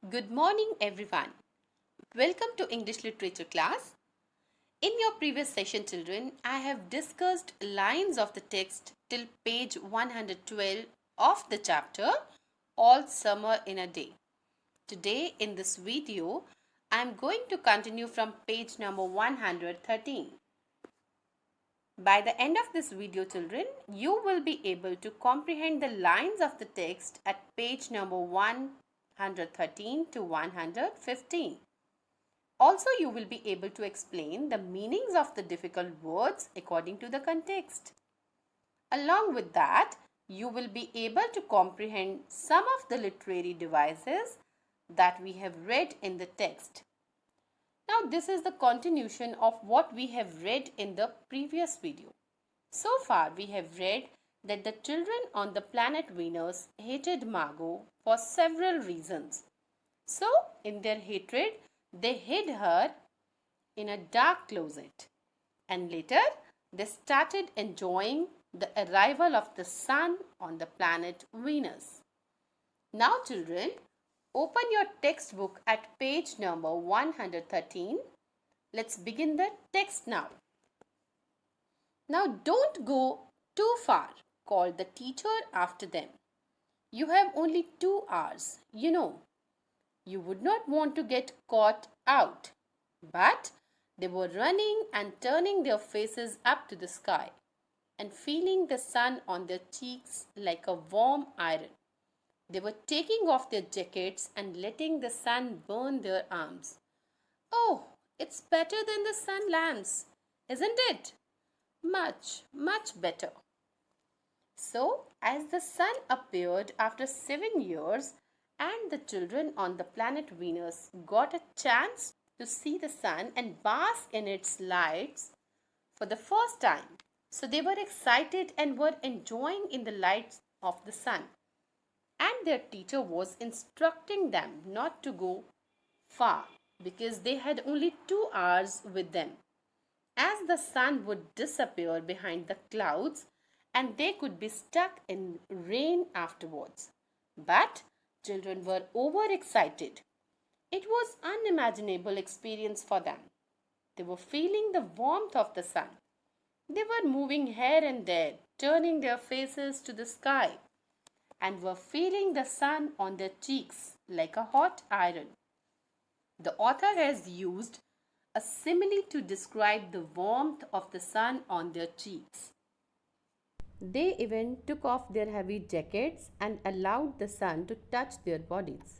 Good morning everyone. Welcome to English literature class. In your previous session children, I have discussed lines of the text till page 112 of the chapter All Summer in a Day. Today in this video, I am going to continue from page number 113. By the end of this video children, you will be able to comprehend the lines of the text at page number 113 to 115. Also, you will be able to explain the meanings of the difficult words according to the context. Along with that, you will be able to comprehend some of the literary devices that we have read in the text. Now, this is the continuation of what we have read in the previous video. So far, we have read that the children on the planet Venus hated Margot for several reasons. So, in their hatred, they hid her in a dark closet. And later, they started enjoying the arrival of the sun on the planet Venus. Now, children, open your textbook at page number 113. Let's begin the text now. Now, don't go too far, called the teacher after them. You have only 2 hours, you know. You would not want to get caught out. But they were running and turning their faces up to the sky and feeling the sun on their cheeks like a warm iron. They were taking off their jackets and letting the sun burn their arms. Oh, it's better than the sun lamps, isn't it? Much, much better. So, as the sun appeared after 7 years and the children on the planet Venus got a chance to see the sun and bask in its lights for the first time, so they were excited and were enjoying in the lights of the sun. And their teacher was instructing them not to go far because they had only 2 hours with them, as the sun would disappear behind the clouds and they could be stuck in rain afterwards. But children were overexcited. It was an unimaginable experience for them. They were feeling the warmth of the sun. They were moving here and there, turning their faces to the sky, and were feeling the sun on their cheeks like a hot iron. The author has used a simile to describe the warmth of the sun on their cheeks. They even took off their heavy jackets and allowed the sun to touch their bodies.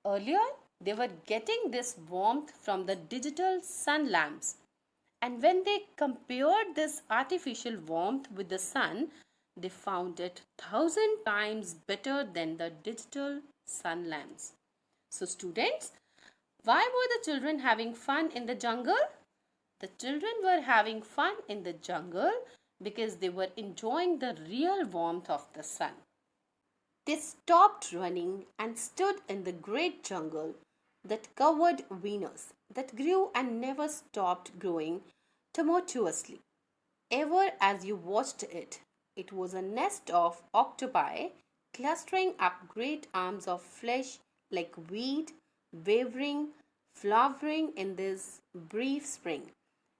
Earlier, they were getting this warmth from the digital sun lamps, and when they compared this artificial warmth with the sun, they found it 1,000 times better than the digital sun lamps. So students, why were the children having fun in the jungle? The children were having fun in the jungle because they were enjoying the real warmth of the sun. They stopped running and stood in the great jungle that covered Venus, that grew and never stopped growing tumultuously. Ever as you watched it, it was a nest of octopi clustering up great arms of flesh like wheat, wavering, flowering in this brief spring.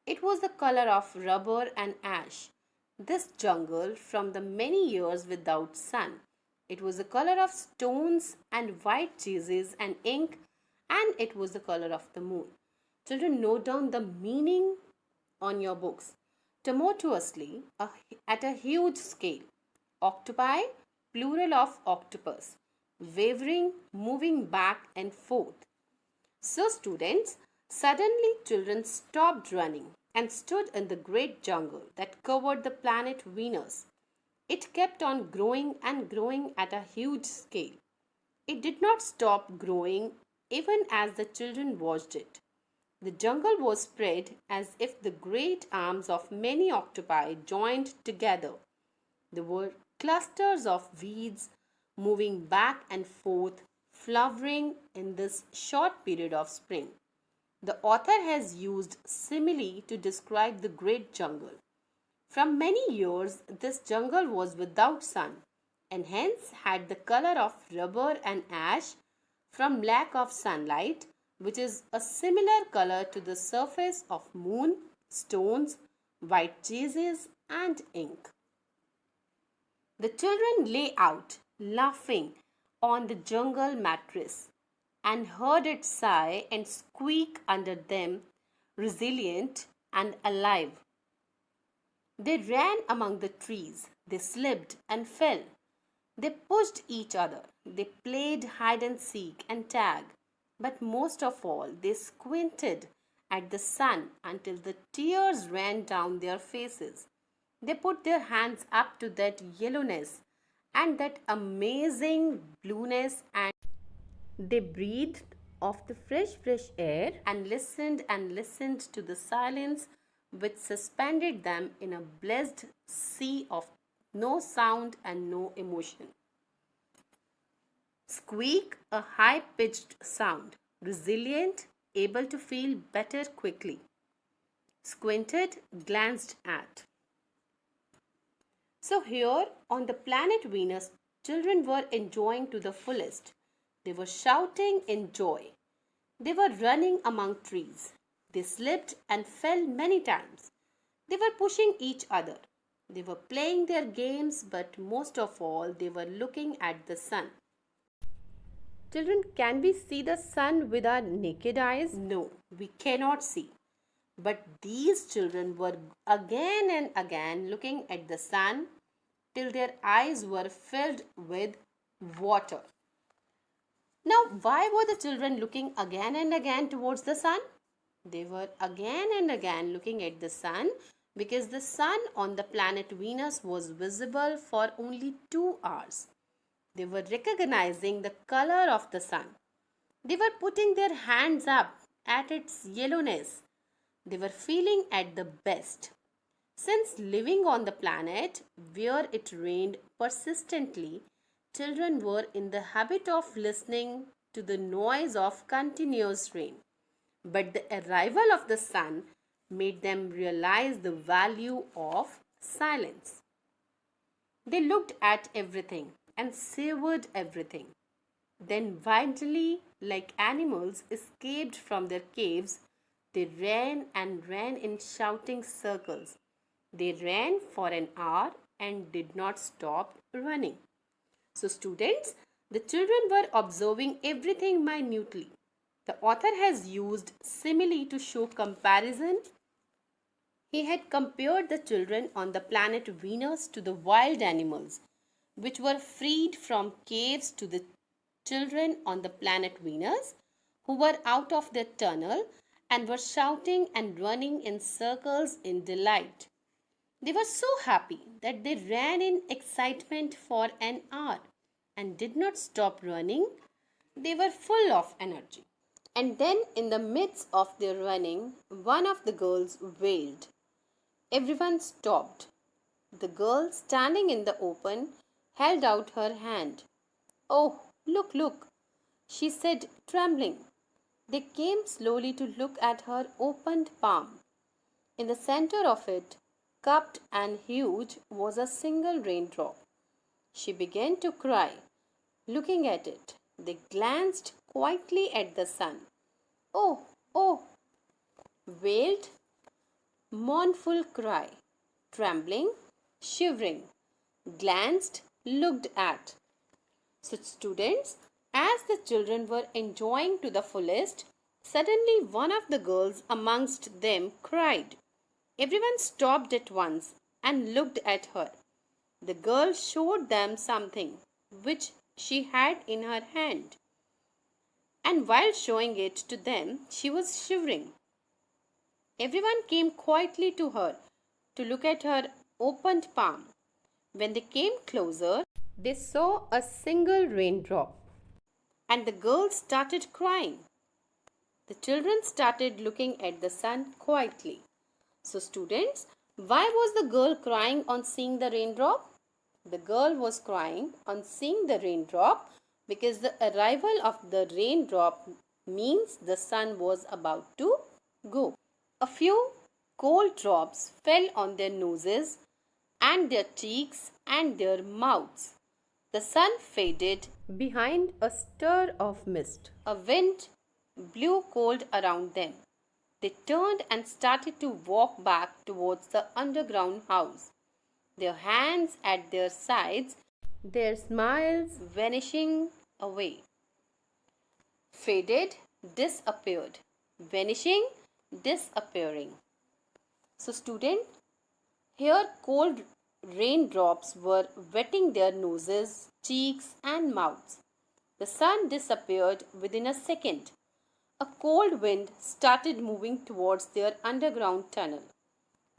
It was the color of rubber and ash. This jungle from the many years without sun. It was the color of stones and white cheeses and ink, and it was the color of the moon. Children, note down the meaning on your books. Tumultuously, at a huge scale. Octopi, plural of octopus. Wavering, moving back and forth. So students, suddenly children stopped running and stood in the great jungle that covered the planet Venus. It kept on growing and growing at a huge scale. It did not stop growing even as the children watched it. The jungle was spread as if the great arms of many octopi joined together. There were clusters of weeds moving back and forth, flowering in this short period of spring. The author has used simile to describe the great jungle. From many years, this jungle was without sun and hence had the color of rubber and ash from lack of sunlight, which is a similar color to the surface of moon, stones, white cheeses and ink. The children lay out, laughing, on the jungle mattress and heard it sigh and squeak under them, resilient and alive. They ran among the trees, they slipped and fell. They pushed each other, they played hide and seek and tag, but most of all, they squinted at the sun until the tears ran down their faces. They put their hands up to that yellowness and that amazing blueness, and they breathed of the fresh air and listened to the silence which suspended them in a blessed sea of no sound and no emotion. Squeak, a high pitched sound, resilient, able to feel better quickly. Squinted, glanced at. So, here on the planet Venus, children were enjoying to the fullest. They were shouting in joy. They were running among trees. They slipped and fell many times. They were pushing each other. They were playing their games, but most of all, they were looking at the sun. Children, can we see the sun with our naked eyes? No, we cannot see. But these children were again and again looking at the sun till their eyes were filled with water. Now, why were the children looking again and again towards the sun? They were again and again looking at the sun because the sun on the planet Venus was visible for only 2 hours. They were recognizing the color of the sun. They were putting their hands up at its yellowness. They were feeling at the best. Since living on the planet where it rained persistently, children were in the habit of listening to the noise of continuous rain. But the arrival of the sun made them realize the value of silence. They looked at everything and savored everything. Then, wildly, like animals escaped from their caves, they ran and ran in shouting circles. They ran for an hour and did not stop running. So, students, the children were observing everything minutely. The author has used simile to show comparison. He had compared the children on the planet Venus to the wild animals, which were freed from caves, to the children on the planet Venus, who were out of their tunnel and were shouting and running in circles in delight. They were so happy that they ran in excitement for an hour and did not stop running. They were full of energy. And then, in the midst of their running, one of the girls wailed. Everyone stopped. The girl, standing in the open, held out her hand. "Oh, look, look," she said, trembling. They came slowly to look at her opened palm. In the center of it, cupped and huge, was a single raindrop. She began to cry. Looking at it, they glanced quietly at the sun. "Oh, oh," wailed, mournful cry, trembling, shivering, glanced, looked at. So, students, as the children were enjoying to the fullest, suddenly one of the girls amongst them cried. Everyone stopped at once and looked at her. The girl showed them something which she had in her hand, and while showing it to them, she was shivering. Everyone came quietly to her to look at her opened palm. When they came closer, they saw a single raindrop, and the girl started crying. The children started looking at the sun quietly. So, students, why was the girl crying on seeing the raindrop? The girl was crying on seeing the raindrop because the arrival of the raindrop means the sun was about to go. A few cold drops fell on their noses and their cheeks and their mouths. The sun faded behind a stir of mist. A wind blew cold around them. They turned and started to walk back towards the underground house, their hands at their sides, their smiles vanishing away. Faded, disappeared, vanishing, disappearing. So, student, here cold raindrops were wetting their noses, cheeks, and mouths. The sun disappeared within a second. A cold wind started moving towards their underground tunnel.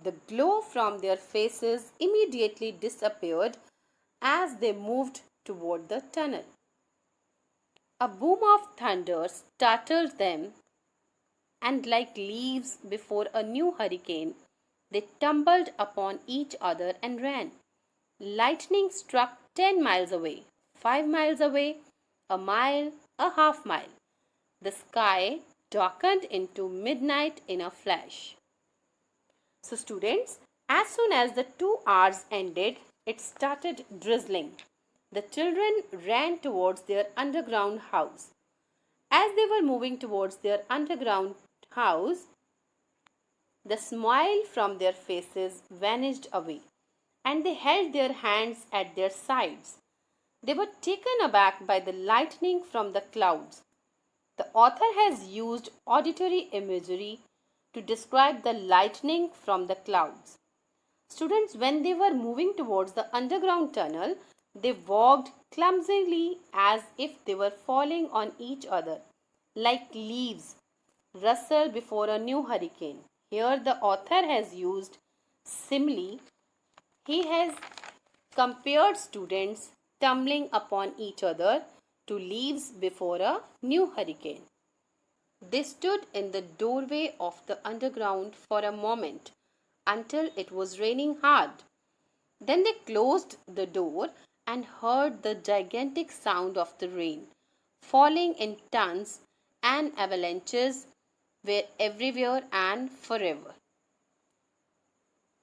The glow from their faces immediately disappeared as they moved toward the tunnel. A boom of thunder startled them, and like leaves before a new hurricane, they tumbled upon each other and ran. Lightning struck 10 miles away, 5 miles away, a mile, a half mile. The sky darkened into midnight in a flash. So students, as soon as the 2 hours ended, it started drizzling. The children ran towards their underground house. As they were moving towards their underground house, the smile from their faces vanished away, and they held their hands at their sides. They were taken aback by the lightning from the clouds. The author has used auditory imagery to describe the lightning from the clouds. Students, when they were moving towards the underground tunnel, they walked clumsily as if they were falling on each other, like leaves rustle before a new hurricane. Here the author has used simile. He has compared students tumbling upon each other to leaves before a new hurricane. They stood in the doorway of the underground for a moment until it was raining hard. Then they closed the door and heard the gigantic sound of the rain falling in tons, and avalanches were everywhere and forever.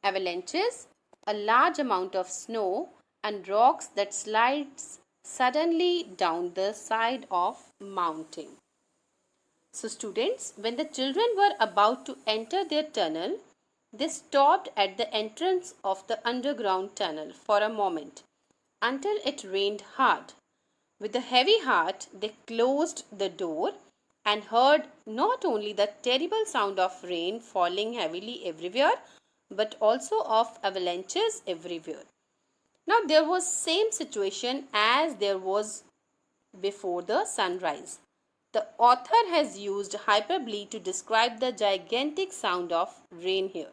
Avalanches, a large amount of snow and rocks that slides suddenly down the side of mountain. So students, when the children were about to enter their tunnel, they stopped at the entrance of the underground tunnel for a moment until it rained hard. With a heavy heart, they closed the door and heard not only the terrible sound of rain falling heavily everywhere, but also of avalanches everywhere. Now there was same situation as there was before the sunrise. The author has used hyperbole to describe the gigantic sound of rain here.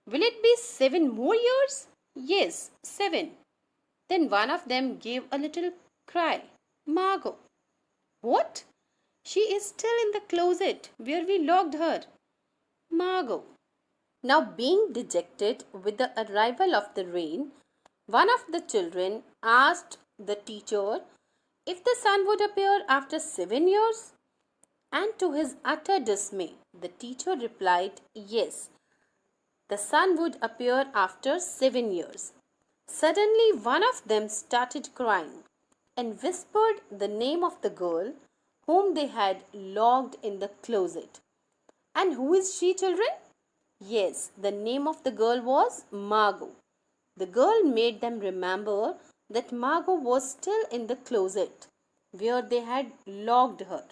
Will it be 7 more years? Yes, 7. Then one of them gave a little cry. Margot. What? She is still in the closet where we locked her. Margot. Now being dejected with the arrival of the rain, one of the children asked the teacher if the sun would appear after 7 years. And to his utter dismay, the teacher replied, yes, the sun would appear after 7 years. Suddenly one of them started crying and whispered the name of the girl whom they had locked in the closet. And who is she, children? Yes, the name of the girl was Margot. The girl made them remember that Margot was still in the closet where they had locked her.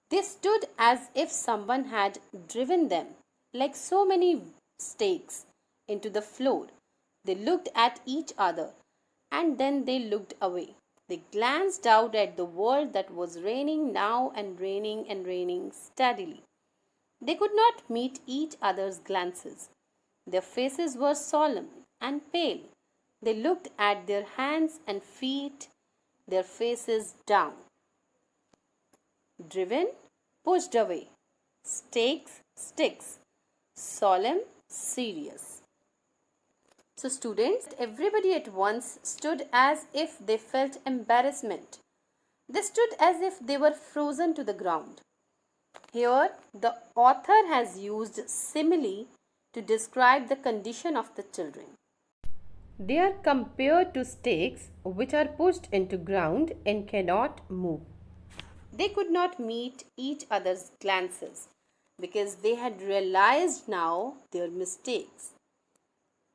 They stood as if someone had driven them like so many stakes into the floor. They looked at each other and then they looked away. They glanced out at the world that was raining now and raining steadily. They could not meet each other's glances. Their faces were solemn and pale. They looked at their hands and feet, their faces down. Driven, pushed away. Sticks. Solemn, serious. So students, everybody at once stood as if they felt embarrassment. They stood as if they were frozen to the ground. Here, the author has used simile to describe the condition of the children. They are compared to stakes which are pushed into ground and cannot move. They could not meet each other's glances because they had realized now their mistakes.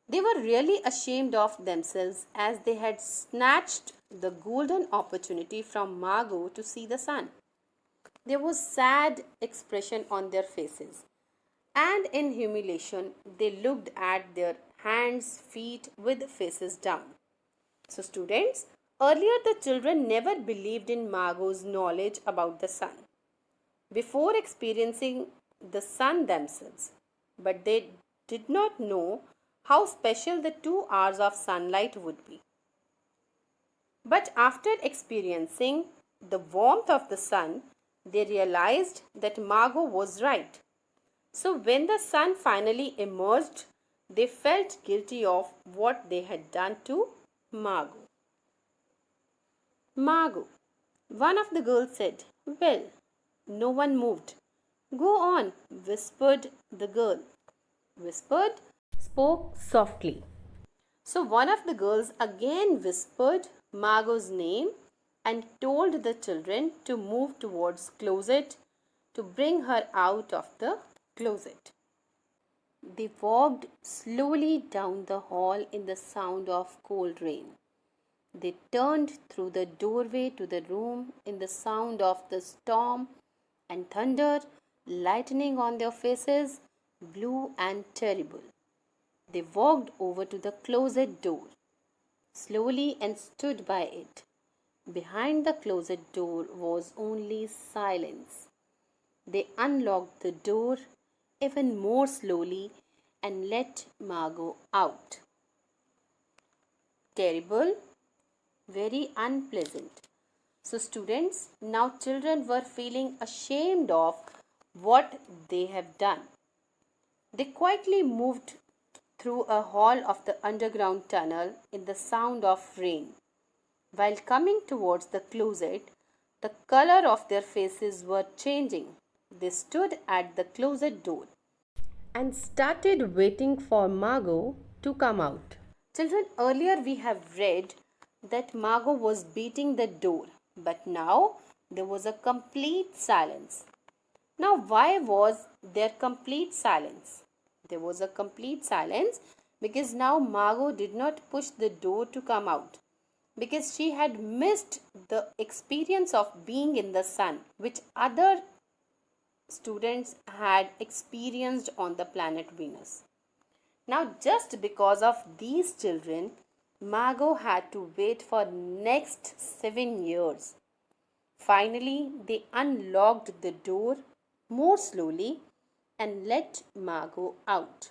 They were really ashamed of themselves as they had snatched the golden opportunity from Margot to see the sun. There was sad expression on their faces, and in humiliation they looked at their hands, feet with faces down. So, students, earlier the children never believed in Margot's knowledge about the sun before experiencing the sun themselves, but they did not know how special the 2 hours of sunlight would be. But after experiencing the warmth of the sun, they realized that Margot was right. So when the sun finally emerged, they felt guilty of what they had done to Margot. Margot, one of the girls said. Well, no one moved. Go on, whispered the girl. Whispered, spoke softly. So one of the girls again whispered Margot's name and told the children to move towards closet to bring her out of the closet. They walked slowly down the hall in the sound of cold rain. They turned through the doorway to the room in the sound of the storm and thunder, lightning on their faces, blue and terrible. They walked over to the closet door, slowly, and stood by it. Behind the closet door was only silence. They unlocked the door even more slowly and let Margot out. Terrible, very unpleasant. So students, now children were feeling ashamed of what they have done. They quietly moved through a hall of the underground tunnel in the sound of rain. While coming towards the closet, the color of their faces were changing. They stood at the closet door and started waiting for Margot to come out. Children, earlier we have read that Margot was beating the door, but now there was a complete silence. Now, why was there complete silence? There was a complete silence because now Margot did not push the door to come out, because she had missed the experience of being in the sun, which other students had experienced on the planet Venus. Now, just because of these children, Margot had to wait for next 7 years. Finally, they unlocked the door more slowly and let Margot out.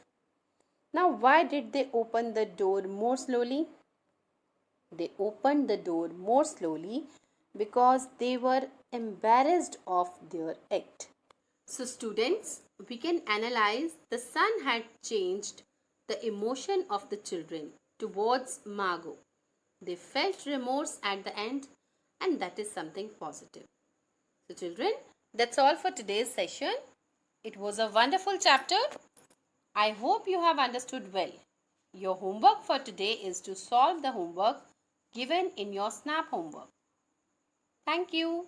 Now, why did they open the door more slowly? They opened the door more slowly because they were embarrassed of their act. So students, we can analyze the sun had changed the emotion of the children towards Margot. They felt remorse at the end, and that is something positive. So children, that's all for today's session. It was a wonderful chapter. I hope you have understood well. Your homework for today is to solve the homework given in your SNAP homework. Thank you.